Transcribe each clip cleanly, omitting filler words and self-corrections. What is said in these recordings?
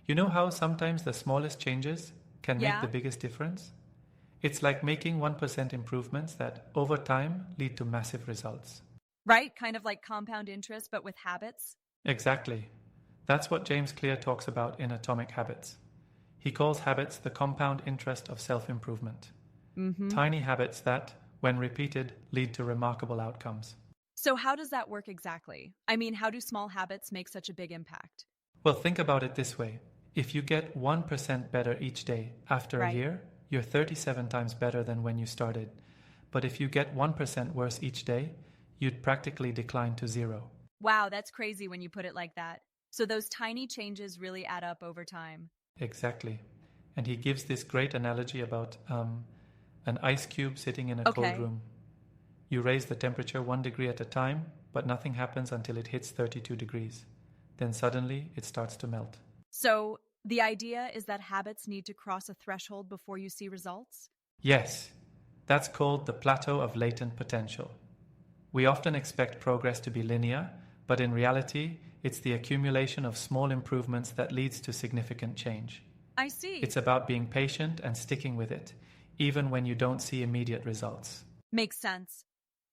You know how sometimes the smallest changes can make the Yeah, biggest difference? It's like making 1% improvements that, over time, lead to massive results. right? Kind of like compound interest, but with habits. Exactly. That's what James Clear talks about in Atomic Habits. He calls habits the compound interest of self improvement. Mm-hmm. Tiny habits that, when repeated, lead to remarkable outcomes. So, how does that work exactly? I mean, how do small habits make such a big impact? Well, think about it this way: if you get 1% better each day after a Right. year, you're 37 times better than when you started. But if you get 1% worse each day, you'd practically decline to zero. Wow, that's crazy when you put it like that. So, those tiny changes really add up over time. Exactly. And he gives this great analogy about an ice cube sitting in a cold Okay. room. You raise the temperature 1 degree at a time, but nothing happens until it hits 32 degrees. Then suddenly it starts to melt. So, the idea is that habits need to cross a threshold before you see results? Yes, that's called the plateau of latent potential. We often expect progress to be linear, but in reality, it's the accumulation of small improvements that leads to significant change. I see. It's about being patient and sticking with it, even when you don't see immediate results. Makes sense.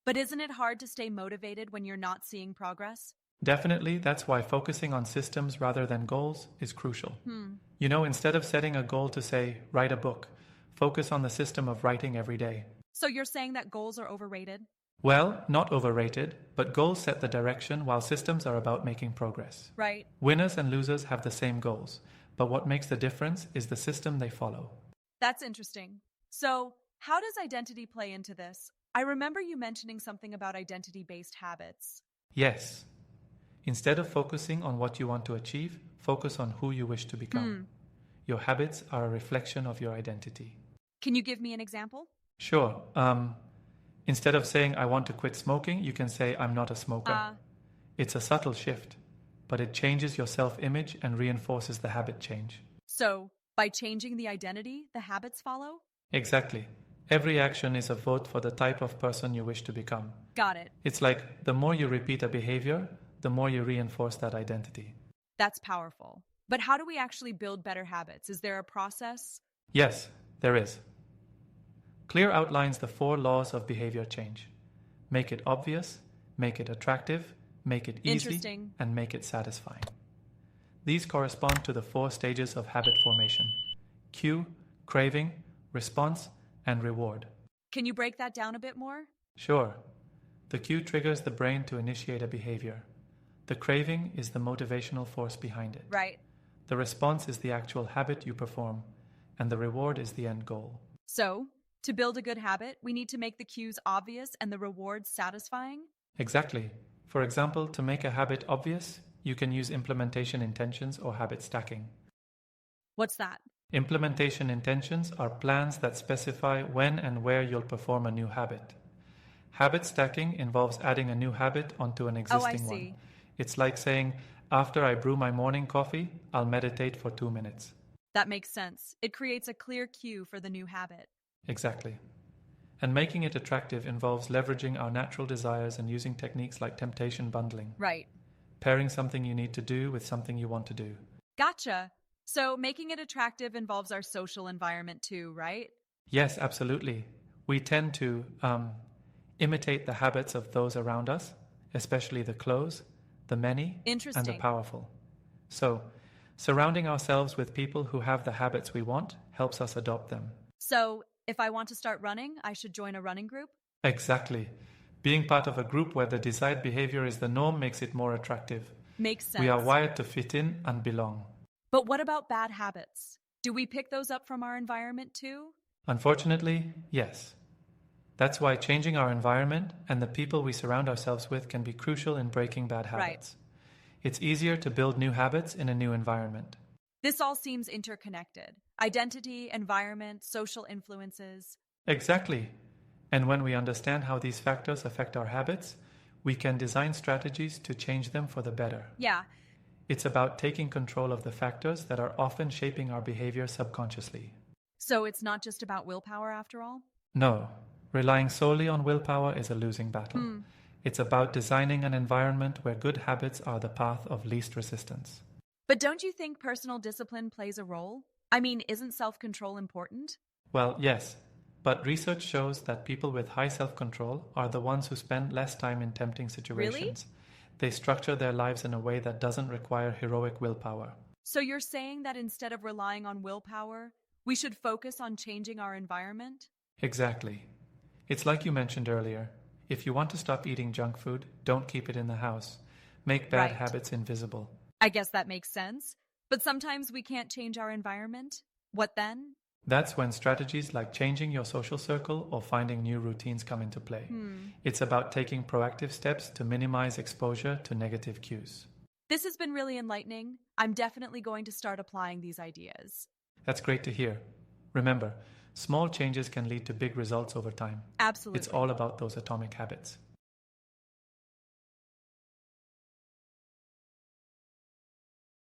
But isn't it hard to stay motivated when you're not seeing progress? Definitely, that's why focusing on systems rather than goals is crucial. Hmm. You know, instead of setting a goal to say, write a book, focus on the system of writing every day. So, you're saying that goals are overrated? Well, not overrated, but goals set the direction while systems are about making progress. Right. Winners and losers have the same goals, but what makes the difference is the system they follow. That's interesting. So, how does identity play into this? I remember you mentioning something about identity based habits. Yes, instead of focusing on what you want to achieve, focus on who you wish to become. Hmm. Your habits are a reflection of your identity. Can you give me an example? Sure, instead of saying I want to quit smoking, you can say I'm not a smoker. Uh, It's a subtle shift, but it changes your self image and reinforces the habit change. so, by changing the identity, the habits follow? Exactly. Every action is a vote for the type of person you wish to become. Got it. It's like the more you repeat a behavior, the more you reinforce that identity. That's powerful. But how do we actually build better habits? Is there a process? Yes, there is. Clear outlines the 4 laws of behavior change: make it obvious, make it attractive, make it easy, Interesting. and make it satisfying. These correspond to the 4 stages of habit formation: cue, craving, response, and reward. Can you break that down a bit more? Sure, the cue triggers the brain to initiate a behavior. The craving is the motivational force behind it. Right. The response is the actual habit you perform, and the reward is the end goal. So, to build a good habit, we need to make the cues obvious and the rewards satisfying? Exactly. For example, to make a habit obvious, you can use implementation intentions or habit stacking. What's that? Implementation intentions are plans that specify when and where you'll perform a new habit. Habit stacking involves adding a new habit onto an Oh, I existing one. see. It's like saying, after I brew my morning coffee, I'll meditate for 2 minutes. That makes sense. It creates a clear cue for the new habit. Exactly. And making it attractive involves leveraging our natural desires and using techniques like temptation bundling, Right. pairing something you need to do with something you want to do. Gotcha. So, making it attractive involves our social environment too, right? Yes, absolutely. We tend to imitate the habits of those around us, especially the close, the many, and the Interesting. powerful. So, surrounding ourselves with people who have the habits we want helps us adopt them. So, if I want to start running, I should join a running group? Exactly. Being part of a group where the desired behavior is the norm makes it more attractive. Makes We are sense. wired to fit in and belong. But what about bad habits? Do we pick those up from our environment too? Unfortunately, yes. That's why changing our environment and the people we surround ourselves with can be crucial in breaking bad Right. habits. It's easier to build new habits in a new environment. This all seems interconnected: identity, environment, social influences. Exactly. And when we understand how these factors affect our habits, we can design strategies to change them for the better. Yeah, It's about taking control of the factors that are often shaping our behavior subconsciously. so it's not just about willpower after all? No, relying solely on willpower is a losing battle. Hmm. It's about designing an environment where good habits are the path of least resistance. But don't you think personal discipline plays a role? I mean, isn't self control important? Well, yes, but research shows that people with high self control are the ones who spend less time in tempting Really? situations. They structure their lives in a way that doesn't require heroic willpower. So you're saying that instead of relying on willpower, we should focus on changing our environment? Exactly. It's like you mentioned earlier. If you want to stop eating junk food, don't keep it in the house. Make bad Right. habits invisible. I guess that makes sense. But sometimes we can't change our environment. What then? That's when strategies like changing your social circle or finding new routines come into play. Hmm. It's about taking proactive steps to minimize exposure to negative cues. This has been really enlightening. I'm definitely going to start applying these ideas. That's great to hear. Remember, small changes can lead to big results over time. It's Absolutely. all about those atomic habits.